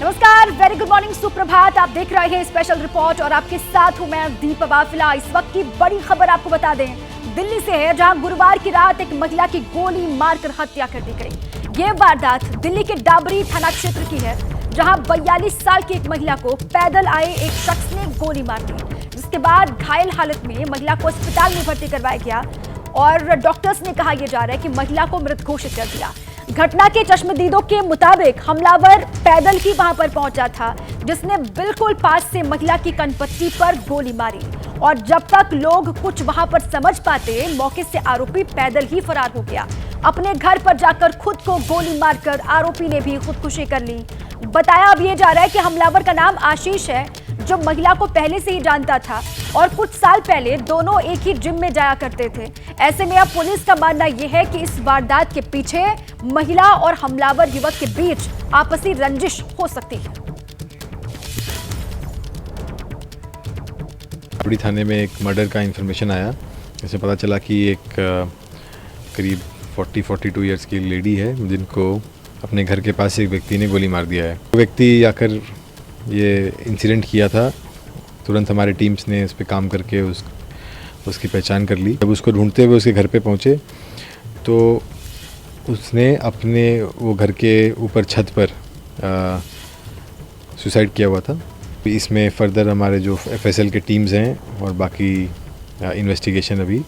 नमस्कार, very good morning, सुप्रभात। आप देख रहे हैं स्पेशल रिपोर्ट और आपके साथ हूं मैं दीपा बाफिला। इस वक्त की बड़ी खबर आपको बता दें, दिल्ली से है, जहां गुरुवार की रात एक महिला की गोली मारकर हत्या कर दी गई। ये वारदात दिल्ली के डाबरी थाना क्षेत्र की है, जहां 42 साल की एक महिला को पैदल आए एक शख्स ने गोली मार दी, जिसके बाद घायल हालत में महिला को अस्पताल में भर्ती करवाया गया और डॉक्टर्स ने कहा यह जा रहा है कि महिला को मृत घोषित कर दिया। घटना के चश्मदीदों के मुताबिक हमलावर पैदल ही वहां पर पहुंचा था, जिसने बिल्कुल पास से महिला की कनपट्टी पर गोली मारी और जब तक लोग कुछ वहां पर समझ पाते, मौके से आरोपी पैदल ही फरार हो गया। अपने घर पर जाकर खुद को गोली मारकर आरोपी ने भी खुदकुशी कर ली। बताया अब ये जा रहा है कि हमलावर का नाम आशीष है, जो महिला को पहले से ही जानता था और कुछ साल पहले दोनों एक ही जिम में जाया करते थे। ऐसे में अब पुलिस का मानना यह है कि इस वारदात के पीछे महिला और हमलावर युवक के बीच आपसी रंजिश हो सकती है। डाबरी थाने में एक मर्डर का इंफॉर्मेशन आया। इससे पता चला कि एक करीब 42 इयर्स की लेडी है, जिनको अपने घर के पास एक व्यक्ति ने गोली मार दिया है। वो व्यक्ति आकर ये इंसिडेंट किया था, तुरंत हमारे टीम्स ने इस पे काम करके उसकी पहचान कर ली। जब उसको ढूंढते हुए उसके घर पे पहुँचे तो उसने अपने वो घर के ऊपर छत पर सुसाइड किया हुआ था। इसमें फर्दर हमारे जो FSL के टीम्स हैं और बाकी इन्वेस्टिगेशन अभी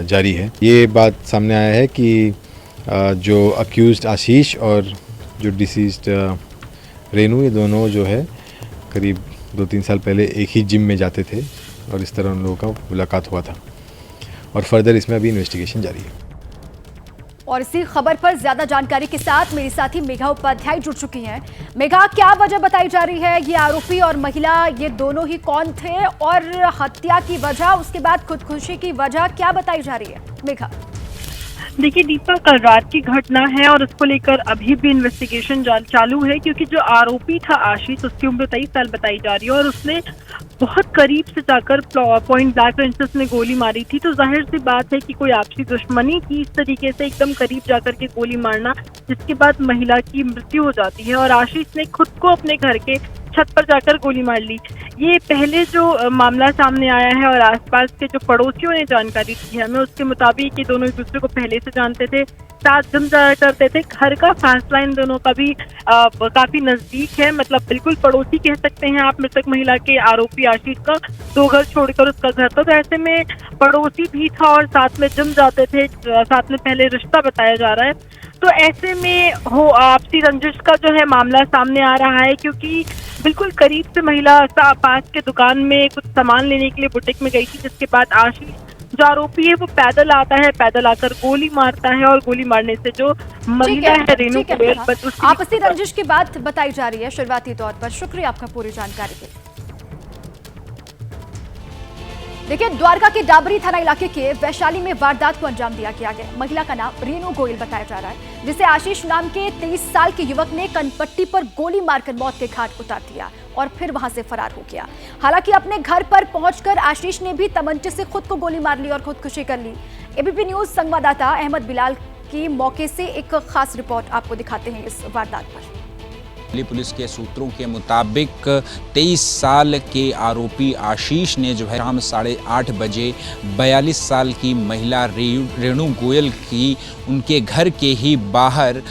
जारी है। ये बात सामने आया है कि जो अक्यूज्ड आशीष और जो डिसीज्ड रेनू, ये दोनों जो है करीब 2-3 साल पहले एक ही जिम में जाते थे और इस तरह उन लोगों का मुलाकात हुआ था और फर्दर इसमें अभी इन्वेस्टिगेशन जारी है। और इसी खबर पर ज्यादा जानकारी के साथ मेरी साथी मेघा उपाध्याय जुड़ चुकी हैं। मेघा, क्या वजह बताई जा रही है? ये आरोपी और महिला ये दोनों ही कौन थे और हत्या की वजह, उसके बाद खुदकुशी की वजह क्या बताई जा रही है? मेघा, देखिए दीपा, कल रात की घटना है और उसको लेकर अभी भी इन्वेस्टिगेशन चालू है, क्योंकि जो आरोपी था आशीष, उसकी उम्र 23 साल बताई जा रही है और उसने बहुत करीब से जाकर पॉइंट ब्लैंक रेंजेस में गोली मारी थी। तो जाहिर सी बात है कि कोई आपसी दुश्मनी थी, इस तरीके से एकदम करीब जाकर के गोली मारना, जिसके बाद महिला की मृत्यु हो जाती है और आशीष ने खुद को अपने घर के छत पर जाकर गोली मार ली। ये पहले जो मामला सामने आया है और आसपास के जो पड़ोसियों ने जानकारी दी है हमें, उसके मुताबिक ये दोनों एक दूसरे को पहले से जानते थे, साथ जिम जाया करते थे। घर का फासला इन दोनों का भी काफी नजदीक है, मतलब बिल्कुल पड़ोसी कह सकते हैं आप मृतक महिला के आरोपी आशीष का। 2 घर छोड़कर उसका घर था, तो ऐसे में पड़ोसी भी था और साथ में जिम जाते थे, साथ में पहले रिश्ता बताया जा रहा है। तो ऐसे में आपसी रंजिश का जो है मामला सामने आ रहा है, क्योंकि बिल्कुल करीब से महिला पास के दुकान में कुछ सामान लेने के लिए बुटीक में गई थी, जिसके बाद आशीष जो आरोपी है वो पैदल आता है, पैदल आकर गोली मारता है और गोली मारने से जो महिला है रेनू गोयल, आपसी रंजिश की बात बताई जा रही है शुरुआती तौर पर। शुक्रिया आपका पूरी जानकारी के लिए। देखिए, द्वारका के डाबरी थाना इलाके के वैशाली में वारदात को अंजाम दिया गया। महिला का नाम रेनू गोयल बताया जा रहा है, जिसे आशीष नाम के 23 साल के युवक ने कनपट्टी पर गोली मारकर मौत के घाट उतार दिया और फिर वहां से फरार हो गया। हालांकि अपने घर पर पहुंचकर आशीष ने भी तमंचे से खुद को गोली मार ली और खुदकुशी कर ली। ABP न्यूज संवाददाता अहमद बिलाल की मौके से एक खास रिपोर्ट आपको दिखाते हैं इस वारदात पर। दिल्ली पुलिस के सूत्रों के मुताबिक 23 साल के आरोपी आशीष ने जो है शाम 8:30 बजे 42 साल की महिला रेनू गोयल की उनके घर के ही बाहर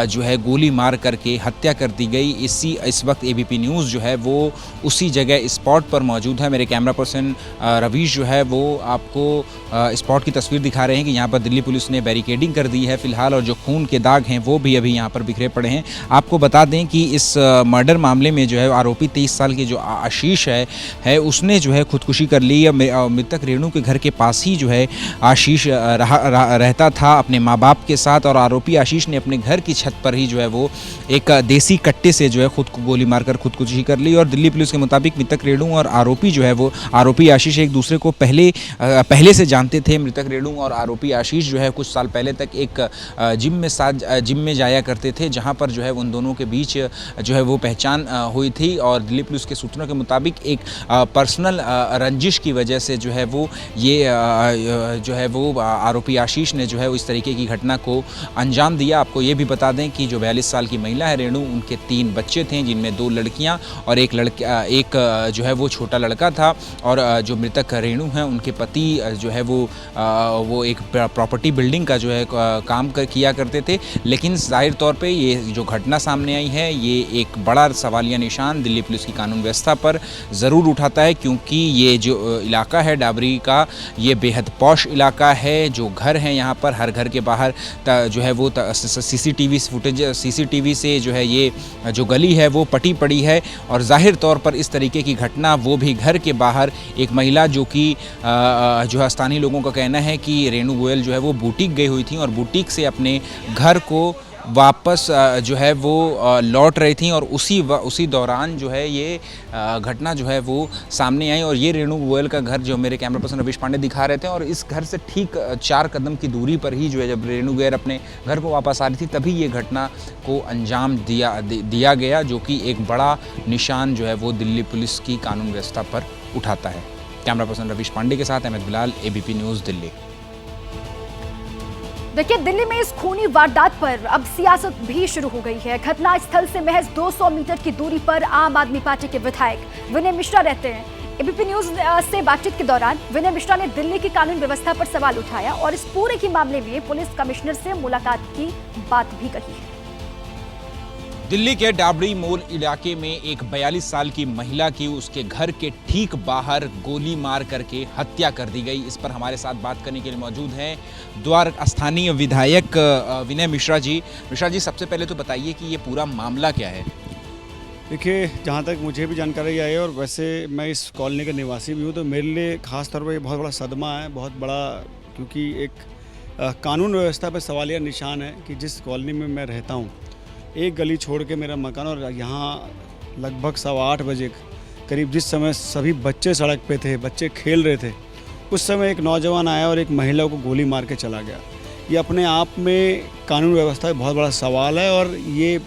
जो है गोली मार करके हत्या कर दी गई। इस वक्त ABP न्यूज़ जो है वो उसी जगह स्पॉट पर मौजूद है। मेरे कैमरा पर्सन रवीश जो है वो आपको स्पॉट की तस्वीर दिखा रहे हैं कि यहाँ पर दिल्ली पुलिस ने बैरिकेडिंग कर दी है फिलहाल, और जो खून के दाग हैं वो भी अभी यहाँ पर बिखरे पड़े हैं। आपको बता दें कि इस मर्डर मामले में जो है आरोपी 23 साल के जो आशीष है उसने जो है खुदकुशी कर ली। मृतक रेणु के घर के पास ही जो है आशीष रहता था अपने माँ बाप के साथ, और आरोपी आशीष ने अपने घर की छत पर ही जो है वो एक देसी कट्टे से जो है खुद को गोली मारकर खुदकुशी कर ली। और दिल्ली पुलिस के मुताबिक मृतक रेणु और आरोपी जो है वो आरोपी आशीष एक दूसरे को पहले से जानते थे। मृतक रेणु और आरोपी आशीष जो है कुछ साल पहले तक एक जिम में जाया करते थे, जहाँ पर जो है उन दोनों के बीच जो है वो पहचान हुई थी और दिल्ली पुलिस के सूत्रों के मुताबिक एक पर्सनल रंजिश की वजह से जो है वो ये जो है वो आरोपी आशीष ने जो है इस तरीके की घटना को अंजाम दिया। आपको ये भी बता दें कि जो 42 साल की महिला है रेणु, उनके 3 बच्चे थे जिनमें 2 लड़कियां और एक जो है वो छोटा लड़का था। और जो मृतक रेणु हैं उनके पति जो है वो एक प्रॉपर्टी बिल्डिंग का जो है काम किया करते थे। लेकिन जाहिर तौर पे ये जो घटना सामने आई है ये एक बड़ा सवालिया निशान दिल्ली पुलिस की कानून व्यवस्था पर ज़रूर उठाता है, क्योंकि ये जो इलाका है डाबरी का, ये बेहद पॉश इलाका है। जो घर हैं यहाँ पर, हर घर के बाहर जो है वो सीसीटीवी से जो है ये जो गली है वो पटी पड़ी है। और जाहिर तौर पर इस तरीके की घटना, वो भी घर के बाहर, एक महिला जो कि जो है स्थानीय लोगों का कहना है कि रेणु गोयल जो है वो बुटीक गई हुई थी और बुटीक से अपने घर को वापस जो है वो लौट रही थी और उसी दौरान जो है ये घटना जो है वो सामने आई। और ये रेणु गोयल का घर जो मेरे कैमरा पर्सन रवीश पांडे दिखा रहे थे, और इस घर से ठीक 4 कदम की दूरी पर ही जो है जब रेणु गोयल अपने घर को वापस आ रही थी तभी ये घटना को अंजाम दिया गया, जो कि एक बड़ा निशान जो है वो दिल्ली पुलिस की कानून व्यवस्था पर उठाता है। कैमरा पर्सन रवीश पांडे के साथ अहमद बिलाल, ABP न्यूज़, दिल्ली। देखिए, दिल्ली में इस खूनी वारदात पर अब सियासत भी शुरू हो गई है। घटनास्थल से महज 200 मीटर की दूरी पर आम आदमी पार्टी के विधायक विनय मिश्रा रहते हैं। ABP न्यूज से बातचीत के दौरान विनय मिश्रा ने दिल्ली की कानून व्यवस्था पर सवाल उठाया और इस पूरे के मामले में पुलिस कमिश्नर से मुलाकात की बात भी कही है। दिल्ली के डाबरी मॉल इलाके में एक 42 साल की महिला की उसके घर के ठीक बाहर गोली मार करके हत्या कर दी गई। इस पर हमारे साथ बात करने के लिए मौजूद हैं द्वार स्थानीय विधायक विनय मिश्रा जी। मिश्रा जी, सबसे पहले तो बताइए कि ये पूरा मामला क्या है। देखिए, जहाँ तक मुझे भी जानकारी आई है और वैसे मैं इस कॉलोनी का निवासी भी हूँ, तो मेरे लिए ख़ास तौर पर ये बहुत बड़ा सदमा है, बहुत बड़ा, क्योंकि एक कानून व्यवस्था पर सवालिया निशान है कि जिस कॉलोनी में मैं रहता हूँ, एक गली छोड़ के मेरा मकान, और यहाँ लगभग 8:15 बजे करीब जिस समय सभी बच्चे सड़क पे थे, बच्चे खेल रहे थे, उस समय एक नौजवान आया और एक महिला को गोली मार के चला गया। ये अपने आप में कानून व्यवस्था का बहुत बड़ा सवाल है और ये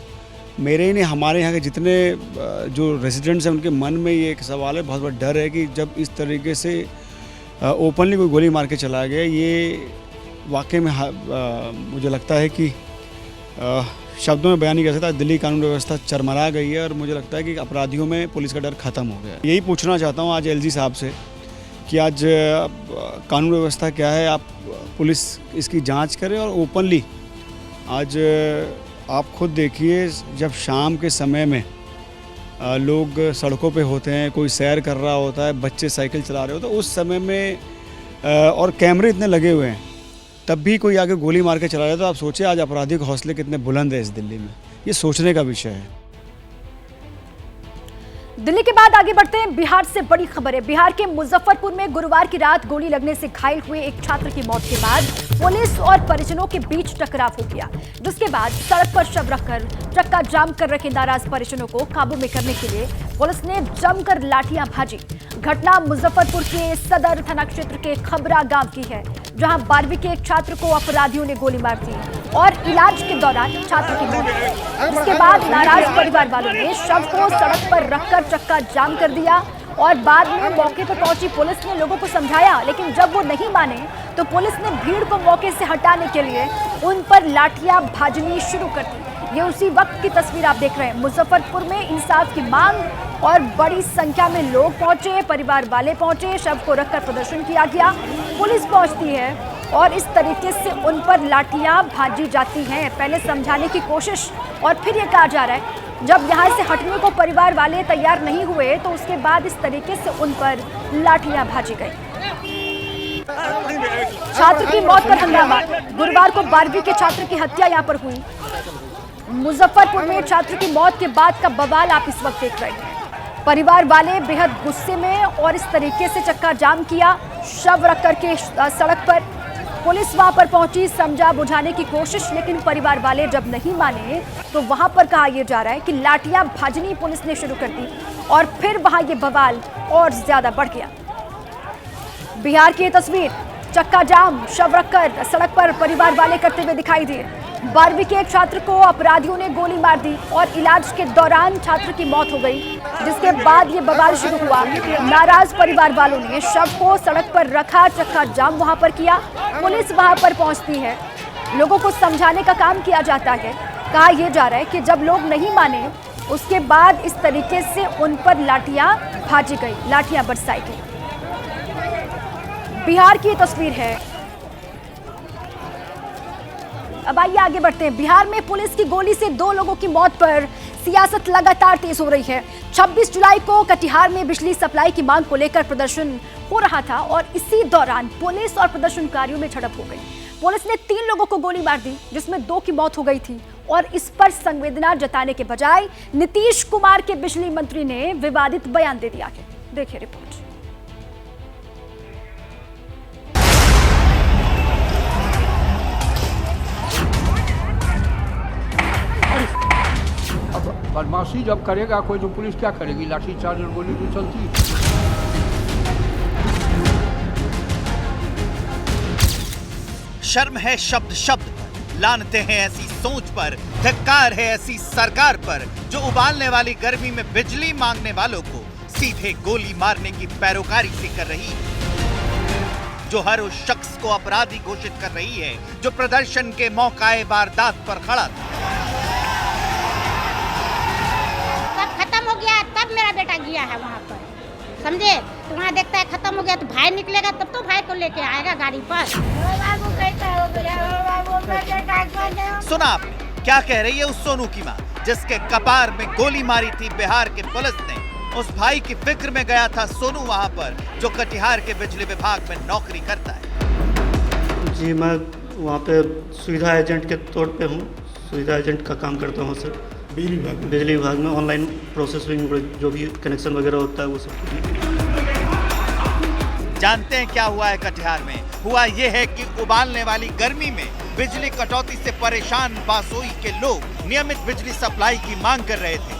मेरे ही नहीं, हमारे यहाँ के जितने जो रेजिडेंट्स हैं उनके मन में ये एक सवाल है, बहुत बड़ा डर है कि जब इस तरीके से ओपनली कोई गोली मार के चला गया, ये वाकई में मुझे लगता है कि शब्दों में बयान नहीं कर सकता। दिल्ली कानून व्यवस्था चरमरा गई है और मुझे लगता है कि अपराधियों में पुलिस का डर खत्म हो गया। यही पूछना चाहता हूँ आज LG साहब से कि आज कानून व्यवस्था क्या है, आप पुलिस इसकी जांच करे और ओपनली आज आप खुद देखिए, जब शाम के समय में लोग सड़कों पे होते हैं, कोई सैर कर रहा होता है, बच्चे साइकिल चला रहे होते हैं, उस समय में और कैमरे इतने लगे हुए हैं, तब भी कोई आगे गोली मार के चला जाए, तो आप सोचिए आज अपराधी के हौसले कितने बुलंद है इस दिल्ली में। ये सोचने का विषय है। दिल्ली के बाद आगे बढ़ते हैं, बिहार से बड़ी खबर है। बिहार के मुजफ्फरपुर में गुरुवार की रात गोली लगने से घायल हुए एक छात्र की मौत के बाद पुलिस और परिजनों के बीच टकराव हो गया, जिसके बाद सड़क पर शव रखकर चक्का जाम कर रखे नाराज परिजनों को काबू में करने के लिए पुलिस ने जमकर लाठियां भाजी। घटना मुजफ्फरपुर के सदर थाना क्षेत्र के खबरा गांव की है, जहां 12वीं के एक छात्र को अपराधियों ने गोली मार दी और इलाज के दौरान छात्र की मौत हो गई। जिसके बाद नाराज परिवार वालों ने शव को सड़क पर रखकर चक्का जाम कर दिया और बाद में मौके पर पहुंची पुलिस ने लोगों को समझाया, लेकिन जब वो नहीं माने तो पुलिस ने भीड़ को मौके से हटाने के लिए उन पर लाठियां भाजनी शुरू कर दी। ये उसी वक्त की तस्वीर आप देख रहे हैं। मुजफ्फरपुर में इंसाफ की मांग और बड़ी संख्या में लोग पहुंचे, परिवार वाले पहुंचे, शव को रखकर प्रदर्शन किया गया। पुलिस पहुंचती है और इस तरीके से उन पर लाठियां भाजी जाती हैं। पहले समझाने की कोशिश और फिर ये कहा जा रहा है जब यहाँ से हटने को परिवार वाले तैयार नहीं हुए तो उसके बाद इस तरीके से उन पर लाठियां भाजी गई। छात्र की मौत पर हंगामा। गुरुवार को 12वीं के छात्र की हत्या यहाँ पर हुई। मुजफ्फरपुर में छात्र की मौत के बाद का बवाल आप इस वक्त देख रहे हैं। परिवार वाले बेहद गुस्से में और इस तरीके से चक्का जाम किया, शव रख करके सड़क पर। पुलिस वहां पर पहुंची, समझा बुझाने की कोशिश, लेकिन परिवार वाले जब नहीं माने तो वहां पर कहा यह जा रहा है कि लाठियां भाजनी पुलिस ने शुरू कर दी और फिर वहां ये बवाल और ज्यादा बढ़ गया। बिहार की तस्वीर, चक्का जाम, शव रखकर सड़क पर परिवार वाले करते हुए दिखाई दिए। 12वीं के एक छात्र को अपराधियों ने गोली मार दी और इलाज के दौरान छात्र की मौत हो गई, जिसके बाद ये बवाल शुरू हुआ। नाराज परिवार वालों ने शव को सड़क पर रखा, चक्का जाम वहां पर किया। पुलिस वहां पर पहुंचती है, लोगों को समझाने का काम किया जाता है। कहा यह जा रहा है कि जब लोग नहीं माने उसके बाद इस तरीके से उन पर लाठियां भाजी गई, लाठियां बरसाई गई। बिहार की तस्वीर है। अब आइए आगे बढ़ते हैं। बिहार में पुलिस की गोली से 2 लोगों की मौत पर सियासत लगातार तेज हो रही है। 26 जुलाई को कटिहार में बिजली सप्लाई की मांग को लेकर प्रदर्शन हो रहा था और इसी दौरान पुलिस और प्रदर्शनकारियों में झड़प हो गई। पुलिस ने 3 लोगों को गोली मार दी, जिसमें 2 की मौत हो गई थी और इस पर संवेदना जताने के बजाय नीतीश कुमार के बिजली मंत्री ने विवादित बयान दे दिया है। देखिए रिपोर्ट। अब बदमाशी जब करेगा कोई तो पुलिस क्या करेगी? लाठी चार्ज और गोली तो चलती है। शर्म है शब्द शब्द पर, लानते हैं ऐसी सोच पर, धिक्कार है ऐसी सरकार पर जो उबालने वाली गर्मी में बिजली मांगने वालों को सीधे गोली मारने की पैरोकारी से कर रही है, जो हर उस शख्स को अपराधी घोषित कर रही है जो प्रदर्शन के मौकाए वारदात पर खड़ा था। सब खत्म हो गया तब मेरा बेटा गया है वहाँ पर, समझे? तो वहाँ देखता है खत्म हो गया तो भाई निकलेगा तब तो भाई को लेके आएगा गाड़ी पर। सुना आपने क्या कह रही है उस सोनू की मां, जिसके कपार में गोली मारी थी बिहार के पुलिस ने। उस भाई की फिक्र में गया था सोनू वहां पर, जो कटिहार के बिजली विभाग में नौकरी करता है। जी मैं वहाँ पे सुविधा एजेंट के तौर पे हूँ, सुविधा एजेंट का काम करता हूँ सर। बिजली विभाग में ऑनलाइन प्रोसेसिंग जो भी कनेक्शन वगैरह होता है वो सब। जानते हैं क्या हुआ है कटिहार में? हुआ ये है कि उबालने वाली गर्मी में बिजली कटौती से परेशान बासोई के लोग नियमित बिजली सप्लाई की मांग कर रहे थे।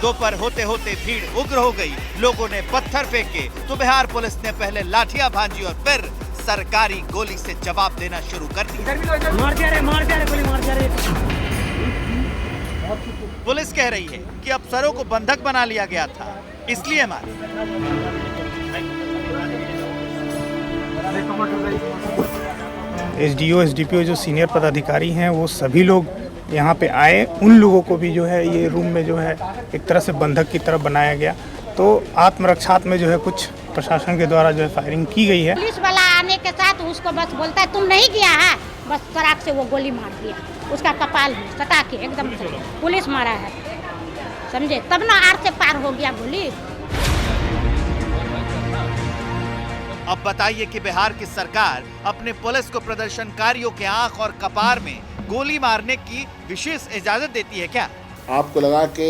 दोपहर होते होते भीड़ उग्र हो गई, लोगों ने पत्थर फेंके तो बिहार पुलिस ने पहले लाठियां भांजी और फिर सरकारी गोली से जवाब देना शुरू कर दिया। पुलिस कह रही है कि अफसरों को बंधक बना लिया गया था, इसलिए मारे। एसडीओ, एसडीपीओ जो सीनियर पदाधिकारी हैं वो सभी लोग यहाँ पे आए। उन लोगों को भी जो है ये रूम में जो है एक तरह से बंधक की तरह बनाया गया। तो आत्मरक्षात्मक में जो है कुछ प्रशासन के द्वारा जो है फायरिंग की गई है। पुलिस वाला आने के साथ उसको बस बोलता है तुम नहीं गया है, बस सराक से वो गोली मार दिया उसका कपाल में सटा के एकदम से पुलिस मारा है, समझे? तब ना आर से पार हो गया गोली। अब बताइए कि बिहार की सरकार अपने पुलिस को प्रदर्शनकारियों के आंख और कपार में गोली मारने की विशेष इजाजत देती है क्या? आपको लगा कि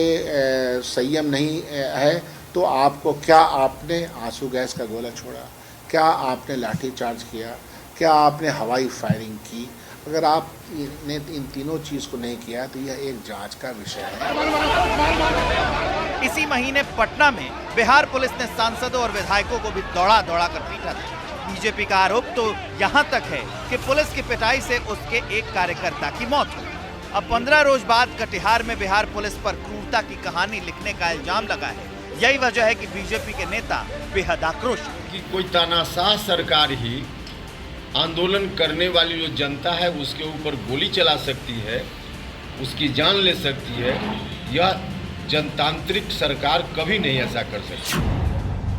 संयम नहीं है तो आपको क्या आपने आंसू गैस का गोला छोड़ा, क्या आपने लाठी चार्ज किया, क्या आपने हवाई फायरिंग की? अगर आपने इन तीनों चीज़ को नहीं किया तो यह एक जांच का विषय है। इसी महीने पटना में बिहार पुलिस ने सांसदों और विधायकों को भी दौड़ा दौड़ा कर पीटा था। बीजेपी का आरोप तो यहाँ तक है कि पुलिस की पिटाई से उसके एक कार्यकर्ता की मौत हुई। अब 15 रोज बाद कटिहार में बिहार पुलिस पर क्रूरता की कहानी लिखने का इल्जाम लगा है। यही वजह है कि बीजेपी के नेता बेहद आक्रोश कि कोई तानाशाह सरकार ही आंदोलन करने वाली जो जनता है उसके ऊपर गोली चला सकती है, उसकी जान ले सकती है। यह जनतांत्रिक सरकार कभी नहीं ऐसा कर सकती।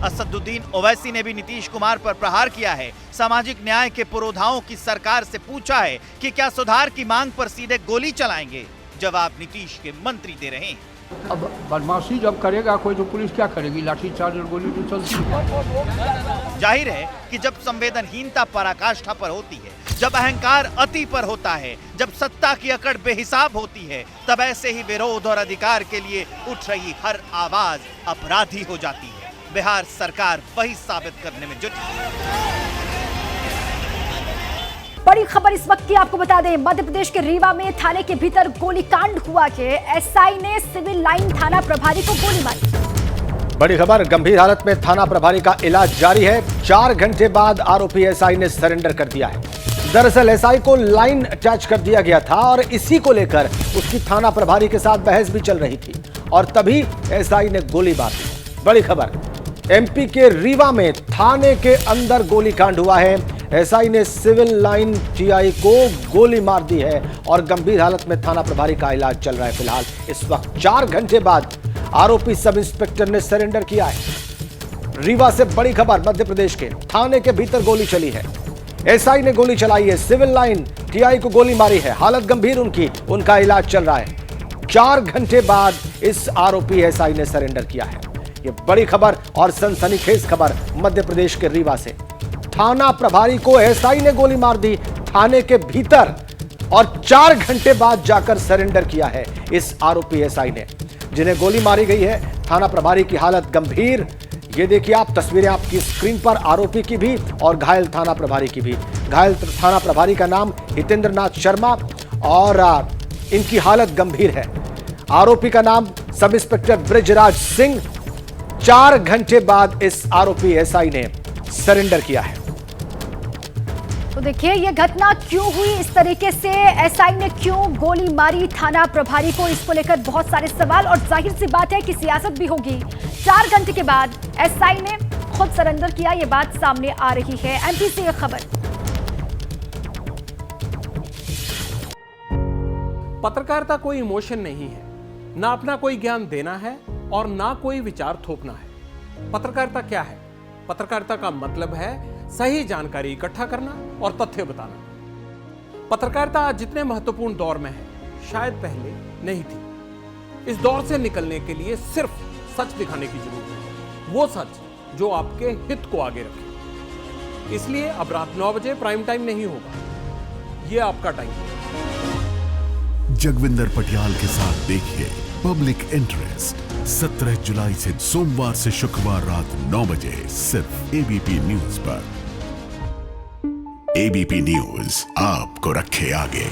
असदुद्दीन ओवैसी ने भी नीतीश कुमार पर प्रहार किया है। सामाजिक न्याय के पुरोधाओं की सरकार से पूछा है कि क्या सुधार की मांग पर सीधे गोली चलाएंगे? जवाब नीतीश के मंत्री दे रहे हैं। अब बदमाशी जब करेगा कोई तो पुलिस क्या करेगी? लाठी चार्ज और गोली तो चलती है। जाहिर है कि जब संवेदनहीनता पराकाष्ठा पर होती है, जब अहंकार अति पर होता है, जब सत्ता की अकड़ बेहिसाब होती है, तब ऐसे ही विरोध और अधिकार के लिए उठ रही हर आवाज अपराधी हो जाती है। बिहार सरकार वही साबित करने में जुटी है। बड़ी खबर इस वक्त की आपको बता दें, मध्य प्रदेश के रीवा में थाने के भीतर गोलीकांड हुआ कि एसआई ने सिविल लाइन थाना प्रभारी को गोली मारी। बड़ी खबर, गंभीर हालत में थाना प्रभारी का इलाज जारी है। 4 घंटे बाद आरोपी एसआई ने सरेंडर कर दिया है। दरअसल एसआई को लाइन अटैच कर दिया गया था और इसी को लेकर उसकी थाना प्रभारी के साथ बहस भी चल रही थी और तभी एसआई ने गोली मार दी। बड़ी खबर, एमपी के रीवा में थाने के अंदर गोलीकांड हुआ है। एसआई ने सिविल लाइन टीआई को गोली मार दी है और गंभीर हालत में थाना प्रभारी का इलाज चल रहा है। फिलहाल इस वक्त 4 घंटे बाद आरोपी सब इंस्पेक्टर ने सरेंडर किया है। रीवा से बड़ी खबर, मध्य प्रदेश के थाने के भीतर गोली चली है। एसआई ने गोली चलाई है, सिविल लाइन टीआई को गोली मारी है, हालत गंभीर उनका इलाज चल रहा है। 4 घंटे बाद इस आरोपी एसआई ने सरेंडर किया है। ये बड़ी खबर और सनसनीखेज खबर मध्य प्रदेश के रीवा से। थाना प्रभारी को एसआई ने गोली मार दी थाने के भीतर और 4 घंटे बाद जाकर सरेंडर किया है इस आरोपी एसआई ने, जिन्हें गोली मारी गई है। थाना प्रभारी की हालत गंभीर। ये देखिए आप तस्वीरें आपकी स्क्रीन पर, आरोपी की भी और घायल थाना प्रभारी की भी। घायल थाना प्रभारी का नाम हितेंद्र नाथ शर्मा और इनकी हालत गंभीर है। आरोपी का नाम सब इंस्पेक्टर ब्रिजराज सिंह। 4 घंटे बाद इस आरोपी एसआई ने सरेंडर किया है। तो देखिए ये घटना क्यों हुई, इस तरीके से एसआई ने क्यों गोली मारी थाना प्रभारी को, इसको लेकर बहुत सारे सवाल और जाहिर सी बात है कि सियासत भी होगी। 4 घंटे के बाद एसआई ने खुद सरेंडर किया, ये बात सामने आ रही है। एमपी से ये खबर। पत्रकारिता कोई इमोशन नहीं है, ना अपना कोई ज्ञान देना है और ना कोई विचार थोपना है। पत्रकारिता क्या है? पत्रकारिता का मतलब है सही जानकारी इकट्ठा करना और तथ्य बताना। पत्रकारिता आज जितने महत्वपूर्ण दौर में है, शायद पहले नहीं थी। इस दौर से निकलने के लिए सिर्फ सच दिखाने की जरूरत है, वो सच जो आपके हित को आगे रखे। इसलिए अब रात 9 बजे प्राइम टाइम नहीं होगा, ये आपका टाइम है। जगविंदर पटियाल के साथ देखिए पब्लिक इंटरेस्ट 17 जुलाई से सोमवार से शुक्रवार रात 9 बजे सिर्फ एबीपी न्यूज पर। एबीपी न्यूज आपको रखे आगे।